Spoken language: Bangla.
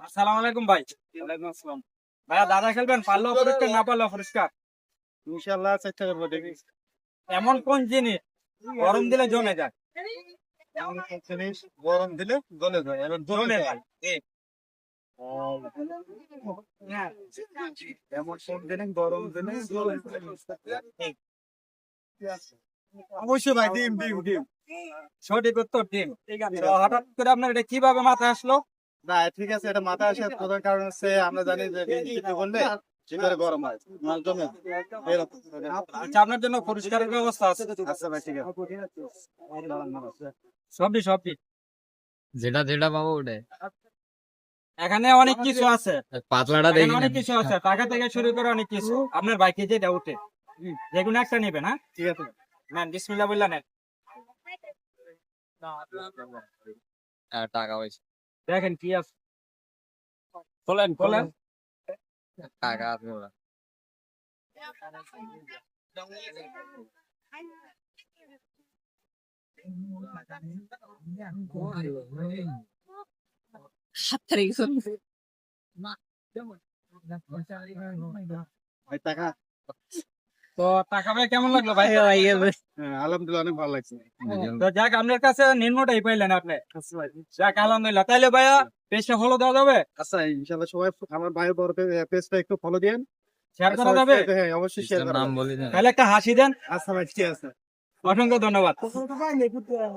আসসালামু আলাইকুম ভাই। ওয়ালাইকুম আসসালাম। ভাইয়া দাদা খেলবেন, পারলেও পরিষ্কার না পারলেও পরিষ্কার। ইনশাআল্লাহ চেষ্টা করবো দেখি। এমন কোন জিনিস গরম দিলে জমে যায়? এমন একটা জিনিস গরম দিলে গলে যায় এবং জমে যায়। এমন কোন জিনিস গরম দিলে গলে যায়? অবশ্যই ভাই, ডিম ডিম ডিম। সঠিক উত্তর ডিম। তো হঠাৎ করে আপনার এটা কিভাবে মাথায় আসলো? না ঠিক আছে, এটা মাথায় আসার প্রধান কারণ হচ্ছে আমরা জানি যে ডিম সিদ্ধ করলে ভিতরে গরম হয়, মাছ জমে এরকম। আচ্ছা, আপনার জন্য পরিষ্কারের ব্যবস্থা আছে। আচ্ছা ভাই, ঠিক আছে। সবই সবই যেটা যেটা পাবো ওটাই এখানে অনেক কিছু আছে। পাতলাটা এখানে দেখি না অনেক কিছু আছে, টাকা থেকে শুরু করে অনেক কিছু। আপনার বাইকে যেটা উঠে যেগুলো একটা নেবেন, হ্যাঁ ঠিক আছে। নেন, বিসমিল্লাহ বললেন নেন। টাকা পয়সা দেখেন কি আছে, বলেন বলেন। টাকা আছে ওরা ভাই টাকা। তো টাকা ভাই কেমন লাগলো ভাই? হ্যাঁ, আলহামদুলিল্লাহ অনেক ভালো লাগছে। তো যাক, আপনার কাছে নিম্নটাই পাইলেন আপনি। আচ্ছা ভাই। যাক আলহামদুলিল্লাহ। তাইলে ভাইয়া পেজটা ফলো দেওয়া যাবে, আচ্ছা ইনশাআল্লাহ সবাই আমার ভাইয়ের বড় পেজটা একটু ফলো দিন। শেয়ার করা যাবে। হ্যাঁ অবশ্যই শেয়ার নাম বলি না তাহলে একটা হাসি দেন। আচ্ছা ভাই, ঠিক আছে। অসংখ্য ধন্যবাদ।